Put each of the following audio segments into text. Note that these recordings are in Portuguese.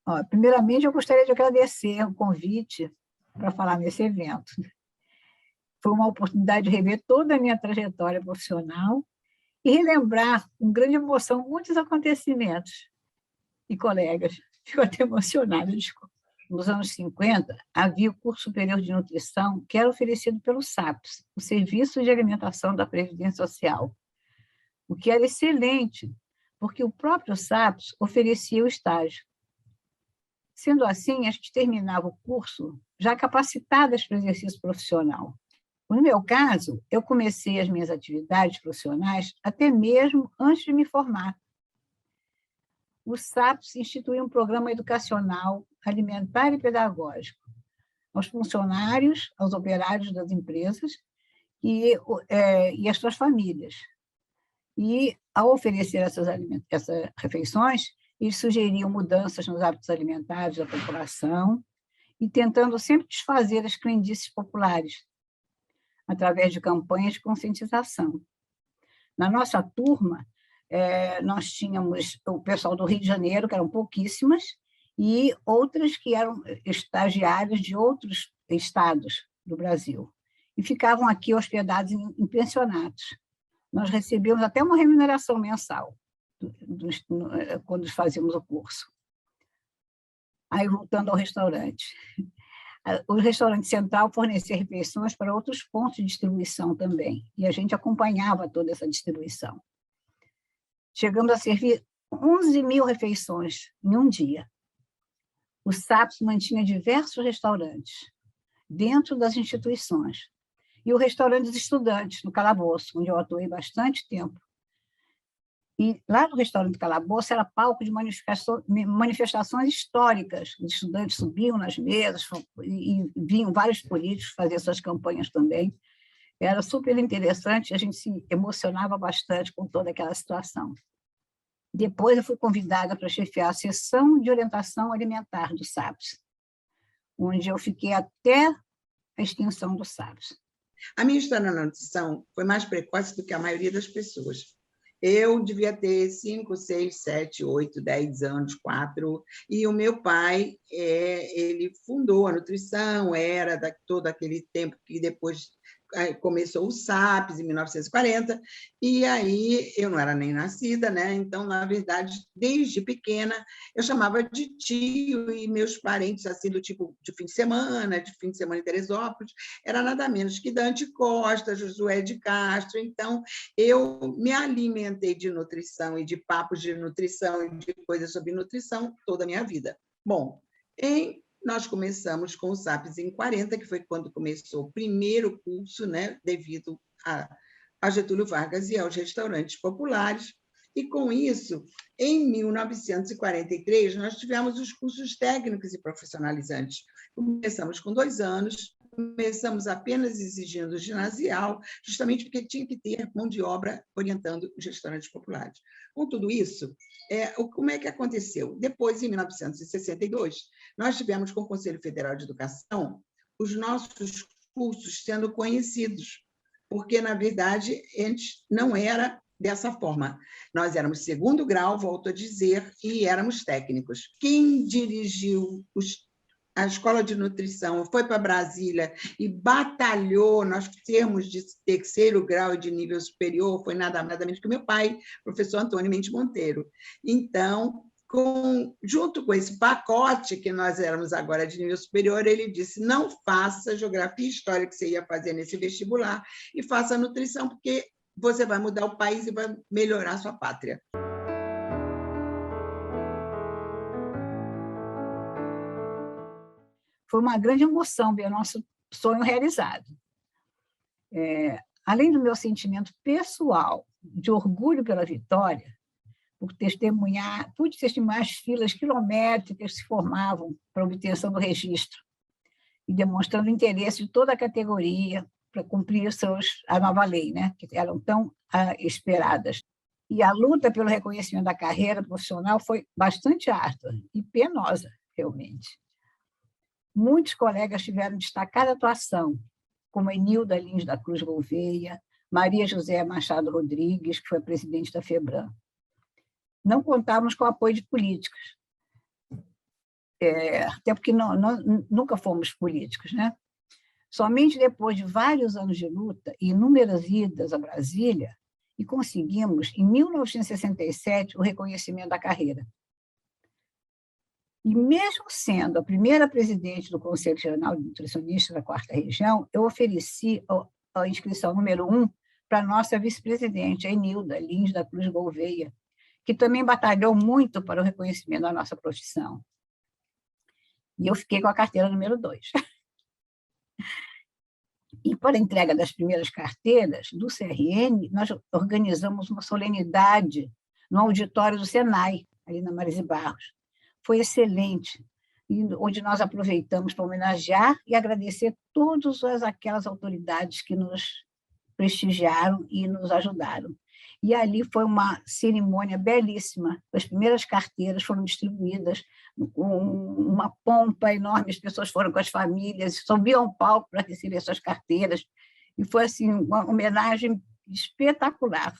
Ó, primeiramente, eu gostaria de agradecer o convite para falar nesse evento. Foi uma oportunidade de rever toda a minha trajetória profissional e relembrar com grande emoção muitos acontecimentos e colegas. Fico até emocionada, desculpa. Nos anos 50, havia o curso superior de nutrição que era oferecido pelo SAPS, o Serviço de Alimentação da Previdência Social, o que era excelente, porque o próprio SAPS oferecia o estágio. Sendo assim, a gente terminava o curso já capacitadas para o exercício profissional. No meu caso, eu comecei as minhas atividades profissionais até mesmo antes de me formar. O SAPS instituiu um programa educacional, alimentar e pedagógico aos funcionários, aos operários das empresas e às suas famílias. E, ao oferecer essas refeições, eles sugeriam mudanças nos hábitos alimentares da população e tentando sempre desfazer as crendices populares, através de campanhas de conscientização. Na nossa turma, nós tínhamos o pessoal do Rio de Janeiro, que eram pouquíssimas, e outras que eram estagiários de outros estados do Brasil, e ficavam aqui hospedados em pensionatos. Nós recebíamos até uma remuneração mensal quando fazíamos o curso. Aí, voltando ao restaurante. O restaurante central fornecia refeições para outros pontos de distribuição também, e a gente acompanhava toda essa distribuição. Chegamos a servir 11.000 refeições em um dia. O SAPS mantinha diversos restaurantes dentro das instituições, e o restaurante dos estudantes, no Calabouço, onde eu atuei bastante tempo. E lá no restaurante Calabouço era palco de manifestações históricas. Os estudantes subiam nas mesas e vinham vários políticos fazer suas campanhas também. Era super interessante, a gente se emocionava bastante com toda aquela situação. Depois eu fui convidada para chefiar a seção de orientação alimentar do SAPS, onde eu fiquei até a extinção do SAPS. A minha história na nutrição foi mais precoce do que a maioria das pessoas. Eu devia ter 5, 6, 7, 8, 10 anos, 4, e o meu pai, ele fundou a nutrição, era todo aquele tempo que depois começou o SAPS, em 1940, e aí eu não era nem nascida, né? Então, na verdade, desde pequena, eu chamava de tio, e meus parentes, assim, do tipo de fim de semana em Teresópolis, era nada menos que Dante Costa, Josué de Castro. Então, eu me alimentei de nutrição e de papos de nutrição e de coisas sobre nutrição toda a minha vida. Bom, nós começamos com o SAPS em 40, que foi quando começou o primeiro curso, né, devido a Getúlio Vargas e aos restaurantes populares. E, com isso, em 1943, nós tivemos os cursos técnicos e profissionalizantes. Começamos com 2 anos, começamos apenas exigindo ginasial, justamente porque tinha que ter mão de obra orientando os restaurantes populares. Com tudo isso, como é que aconteceu? Depois, em 1962, nós tivemos com o Conselho Federal de Educação os nossos cursos sendo conhecidos, porque, na verdade, antes não era dessa forma. Nós éramos segundo grau, volto a dizer, e éramos técnicos. Quem dirigiu a escola de nutrição foi para Brasília e batalhou nós termos de terceiro grau e de nível superior, foi nada menos que o meu pai, professor Antônio Mendes Monteiro. Então, junto com esse pacote que nós éramos agora de nível superior, ele disse: não faça geografia e história que você ia fazer nesse vestibular e faça nutrição, porque você vai mudar o país e vai melhorar a sua pátria. Foi uma grande emoção ver o nosso sonho realizado. Além do meu sentimento pessoal de orgulho pela vitória, pude testemunhar as filas quilométricas que se formavam para a obtenção do registro, e demonstrando interesse de toda a categoria para cumprir a nova lei, né, que eram tão esperadas. E a luta pelo reconhecimento da carreira profissional foi bastante árdua e penosa, realmente. Muitos colegas tiveram destacada atuação, como Enilda Lins da Cruz Gouveia, Maria José Machado Rodrigues, que foi presidente da FEBRAM. Não contávamos com o apoio de políticos, até porque nunca fomos políticos, né? Somente depois de vários anos de luta e inúmeras idas a Brasília, e conseguimos, em 1967, o reconhecimento da carreira. E mesmo sendo a primeira presidente do Conselho Regional de Nutricionistas da 4ª Região, eu ofereci a inscrição número 1 para a nossa vice-presidente, a Enilda Lins da Cruz Gouveia, que também batalhou muito para o reconhecimento da nossa profissão. E eu fiquei com a carteira número 2. E para a entrega das primeiras carteiras do CRN, nós organizamos uma solenidade no auditório do Senai, ali na Marise Barros. Foi excelente, onde nós aproveitamos para homenagear e agradecer todas aquelas autoridades que nos prestigiaram e nos ajudaram. E ali foi uma cerimônia belíssima. As primeiras carteiras foram distribuídas com uma pompa enorme, as pessoas foram com as famílias, subiam ao palco para receber suas carteiras, e foi assim, uma homenagem espetacular.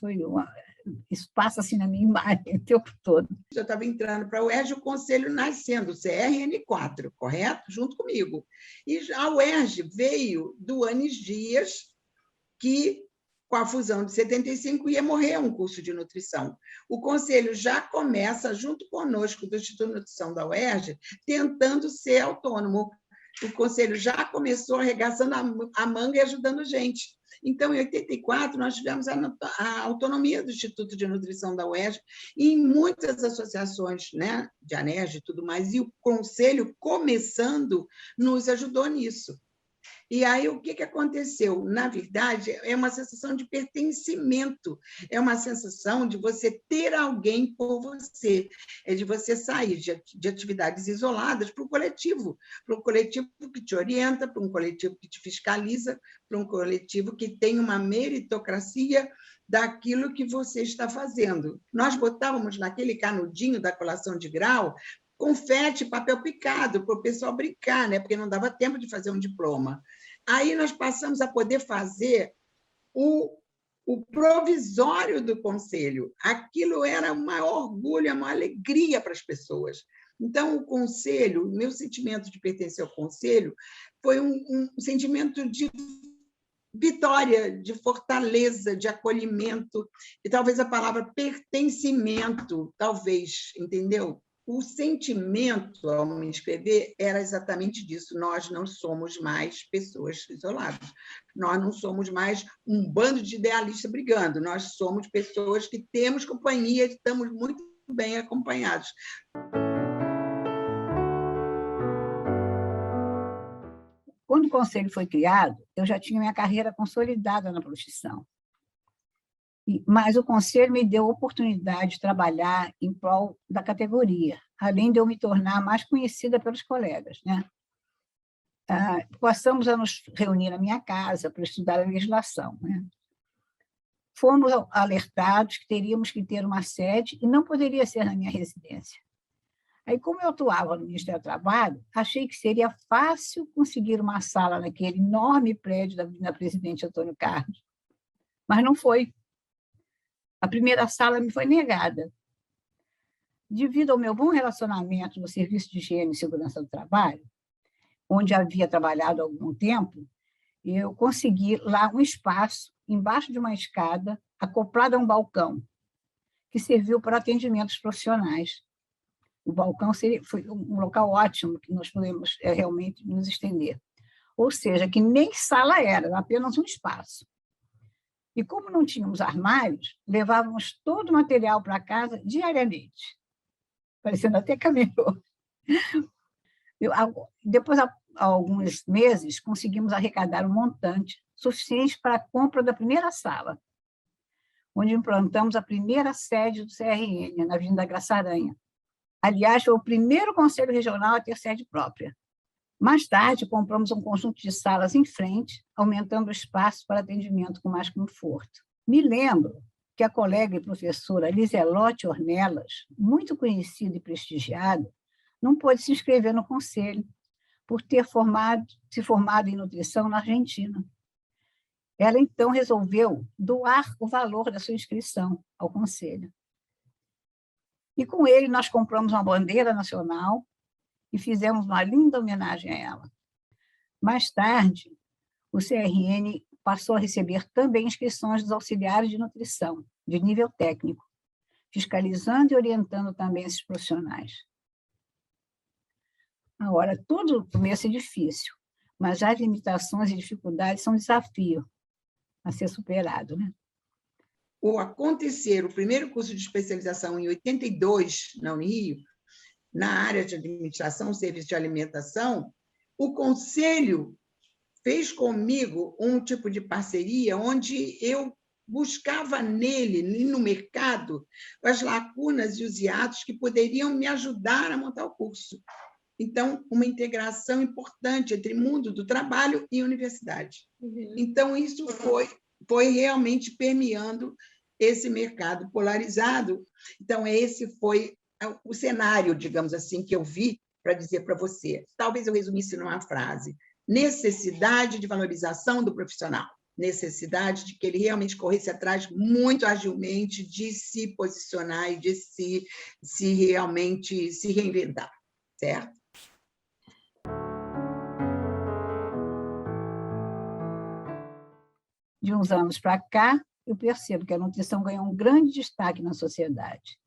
Isso passa assim na minha imagem o tempo todo. Eu estava entrando para a UERJ, o conselho nascendo, o CRN4, correto? Junto comigo. E a UERJ veio do Anis Dias, que, com a fusão de 75, ia morrer um curso de nutrição. O conselho já começa, junto conosco, do Instituto de Nutrição da UERJ, tentando ser autônomo. O conselho já começou arregaçando a manga e ajudando a gente. Então, em 84, nós tivemos a autonomia do Instituto de Nutrição da UERJ e em muitas associações, né, de ANERJ e tudo mais, e o conselho, começando, nos ajudou nisso. E aí, o que aconteceu? Na verdade, é uma sensação de pertencimento, é uma sensação de você ter alguém por você, é de você sair de atividades isoladas para o coletivo que te orienta, para um coletivo que te fiscaliza, para um coletivo que tem uma meritocracia daquilo que você está fazendo. Nós botávamos naquele canudinho da colação de grau confete, papel picado, para o pessoal brincar, né? Porque não dava tempo de fazer um diploma. Aí nós passamos a poder fazer o provisório do conselho. Aquilo era o maior orgulho, a maior alegria para as pessoas. Então, o conselho, o meu sentimento de pertencer ao conselho foi um sentimento de vitória, de fortaleza, de acolhimento, e talvez a palavra pertencimento, talvez, entendeu? O sentimento, ao me inscrever, era exatamente disso. Nós não somos mais pessoas isoladas. Nós não somos mais um bando de idealistas brigando. Nós somos pessoas que temos companhia e estamos muito bem acompanhados. Quando o conselho foi criado, eu já tinha minha carreira consolidada na profissão. Mas o conselho me deu a oportunidade de trabalhar em prol da categoria, além de eu me tornar mais conhecida pelos colegas, né? Passamos a nos reunir na minha casa para estudar a legislação, né? Fomos alertados que teríamos que ter uma sede e não poderia ser na minha residência. Aí, como eu atuava no Ministério do Trabalho, achei que seria fácil conseguir uma sala naquele enorme prédio da Presidente Antônio Carlos, mas não foi. A primeira sala me foi negada. Devido ao meu bom relacionamento no Serviço de Higiene e Segurança do Trabalho, onde havia trabalhado há algum tempo, eu consegui lá um espaço, embaixo de uma escada, acoplado a um balcão, que serviu para atendimentos profissionais. O balcão foi um local ótimo, que nós podemos realmente nos estender. Ou seja, que nem sala era apenas um espaço. E como não tínhamos armários, levávamos todo o material para casa diariamente, parecendo até camelô. Depois, há alguns meses, conseguimos arrecadar um montante suficiente para a compra da primeira sala, onde implantamos a primeira sede do CRN, na Avenida Graça Aranha. Aliás, foi o primeiro conselho regional a ter sede própria. Mais tarde, compramos um conjunto de salas em frente, aumentando o espaço para atendimento com mais conforto. Me lembro que a colega e professora Liselotte Ornelas, muito conhecida e prestigiada, não pôde se inscrever no conselho, por ter se formado em nutrição na Argentina. Ela, então, resolveu doar o valor da sua inscrição ao conselho. E, com ele, nós compramos uma bandeira nacional e fizemos uma linda homenagem a ela. Mais tarde, o CRN passou a receber também inscrições dos auxiliares de nutrição, de nível técnico, fiscalizando e orientando também esses profissionais. Agora, todo começo é difícil, mas as limitações e dificuldades são um desafio a ser superado, né? O primeiro curso de especialização em 82, na Unirio, na área de administração, serviço de alimentação, o Conselho fez comigo um tipo de parceria onde eu buscava nele, no mercado, as lacunas e os hiatos que poderiam me ajudar a montar o curso. Então, uma integração importante entre mundo do trabalho e universidade. Então, isso foi realmente permeando esse mercado polarizado. Então, esse foi o cenário, digamos assim, que eu vi para dizer para você. Talvez eu resumisse numa frase: necessidade de valorização do profissional, necessidade de que ele realmente corresse atrás muito agilmente de se posicionar e de se realmente se reinventar, certo? De uns anos para cá, eu percebo que a nutrição ganhou um grande destaque na sociedade,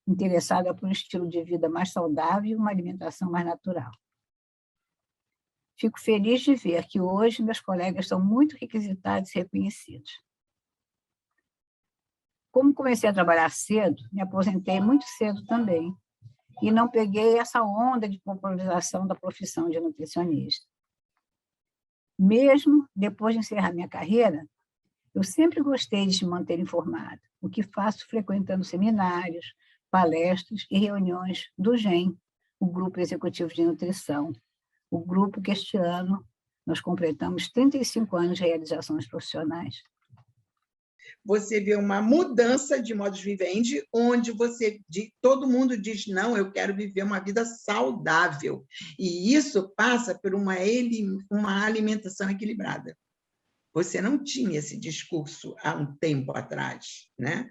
interessada por um estilo de vida mais saudável e uma alimentação mais natural. Fico feliz de ver que hoje meus colegas são muito requisitados e reconhecidos. Como comecei a trabalhar cedo, me aposentei muito cedo também, e não peguei essa onda de popularização da profissão de nutricionista. Mesmo depois de encerrar minha carreira, eu sempre gostei de me manter informada, o que faço frequentando seminários, palestras e reuniões do GEM, o Grupo Executivo de Nutrição, o grupo que este ano nós completamos 35 anos de realizações profissionais. Você vê uma mudança de modus vivendi, onde todo mundo diz, não, eu quero viver uma vida saudável. E isso passa por uma alimentação equilibrada. Você não tinha esse discurso há um tempo atrás, né?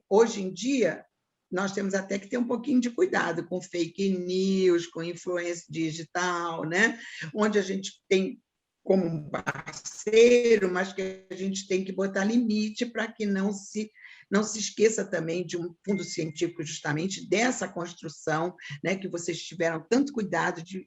Hoje em dia, nós temos até que ter um pouquinho de cuidado com fake news, com influência digital, né? Onde a gente tem como um parceiro, mas que a gente tem que botar limite para que não se esqueça também de um fundo científico, justamente dessa construção, né, que vocês tiveram tanto cuidado de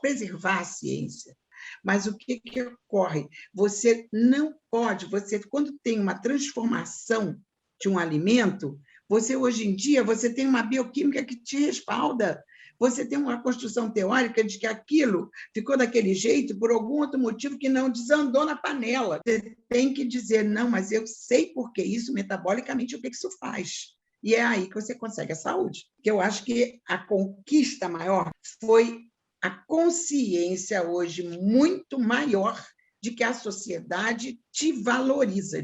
preservar a ciência. Mas o que ocorre? Você não pode, quando tem uma transformação de um alimento, hoje em dia, você tem uma bioquímica que te respalda. Você tem uma construção teórica de que aquilo ficou daquele jeito por algum outro motivo que não desandou na panela. Você tem que dizer, não, mas eu sei por que isso, metabolicamente, o que isso faz. E é aí que você consegue a saúde. Porque eu acho que a conquista maior foi a consciência hoje muito maior de que a sociedade te valoriza.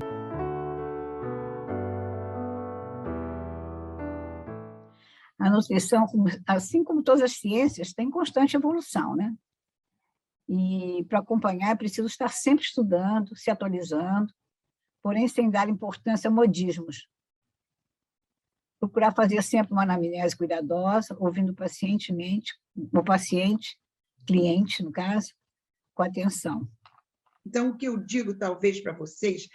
A nutrição, assim como todas as ciências, tem constante evolução, né? E para acompanhar é preciso estar sempre estudando, se atualizando, porém sem dar importância a modismos. Procurar fazer sempre uma anamnese cuidadosa, ouvindo pacientemente, o paciente, cliente, no caso, com atenção. Então, o que eu digo, talvez, para vocês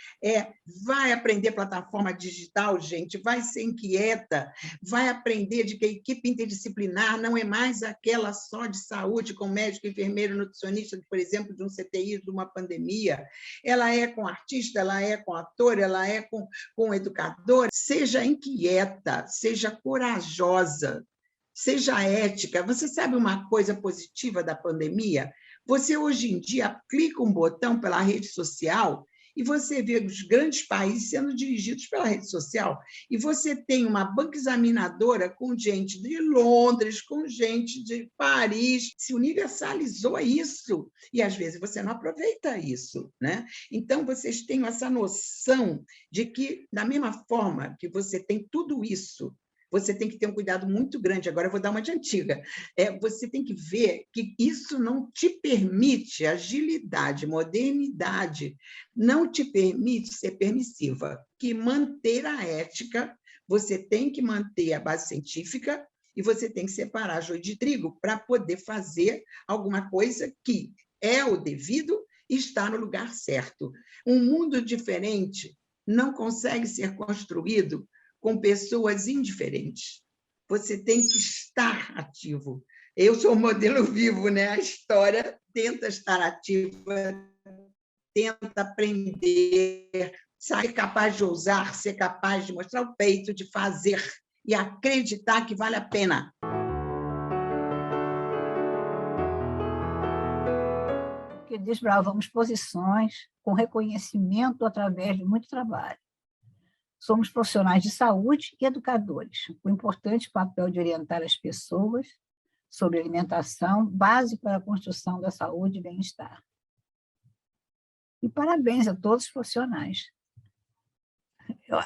vai aprender plataforma digital, gente, vai ser inquieta, vai aprender de que a equipe interdisciplinar não é mais aquela só de saúde, com médico, enfermeiro, nutricionista, por exemplo, de um CTI, de uma pandemia. Ela é com artista, ela é com ator, ela é com educador. Seja inquieta, seja corajosa, seja ética. Você sabe uma coisa positiva da pandemia? Você, hoje em dia, clica um botão pela rede social e você vê os grandes países sendo dirigidos pela rede social. E você tem uma banca examinadora com gente de Londres, com gente de Paris. Se universalizou isso. E, às vezes, você não aproveita isso, né? Então, vocês têm essa noção de que, da mesma forma que você tem tudo isso, você tem que ter um cuidado muito grande. Agora eu vou dar uma de antiga. Você tem que ver que isso não te permite, agilidade, modernidade, não te permite ser permissiva. Que manter a ética, você tem que manter a base científica E você tem que separar joio de trigo para poder fazer alguma coisa que é o devido e está no lugar certo. Um mundo diferente não consegue ser construído com pessoas indiferentes. Você tem que estar ativo. Eu sou um modelo vivo, né? A história tenta estar ativa, tenta aprender, ser capaz de ousar, ser capaz de mostrar o peito, de fazer e acreditar que vale a pena. Que desbravamos posições com reconhecimento através de muito trabalho. Somos profissionais de saúde e educadores, com o importante papel de orientar as pessoas sobre alimentação, base para a construção da saúde e bem-estar. E parabéns a todos os profissionais.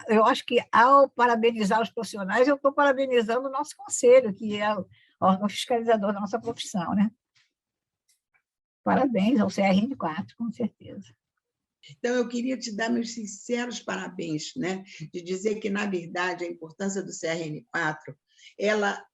Eu acho que, ao parabenizar os profissionais, eu estou parabenizando o nosso conselho, que é o órgão fiscalizador da nossa profissão, né? Parabéns ao CRN4, com certeza. Então, eu queria te dar meus sinceros parabéns, né? De dizer que, na verdade, a importância do CRN4,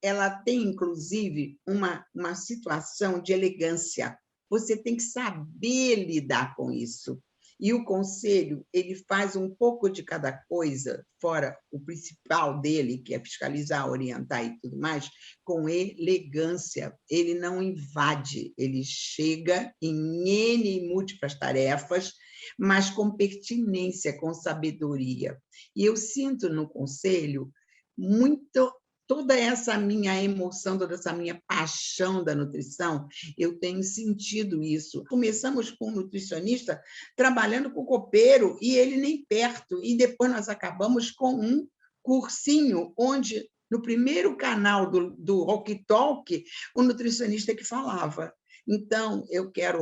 ela tem, inclusive, uma situação de elegância. Você tem que saber lidar com isso. E o conselho, ele faz um pouco de cada coisa, fora o principal dele, que é fiscalizar, orientar e tudo mais, com elegância. Ele não invade, ele chega em N múltiplas tarefas, mas com pertinência, com sabedoria. E eu sinto no conselho muito toda essa minha emoção, toda essa minha paixão da nutrição, eu tenho sentido isso. Começamos com um nutricionista trabalhando com copeiro, e ele nem perto, e depois nós acabamos com um cursinho, onde, no primeiro canal do Rock Talk, o nutricionista que falava. Então, eu quero,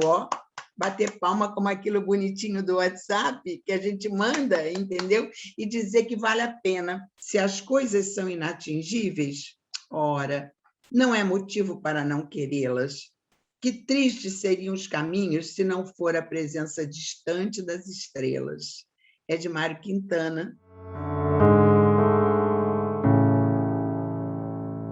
bater palma como aquilo bonitinho do WhatsApp que a gente manda, entendeu? E dizer que vale a pena. Se as coisas são inatingíveis, ora, não é motivo para não querê-las. Que tristes seriam os caminhos se não for a presença distante das estrelas. É de Mário Quintana.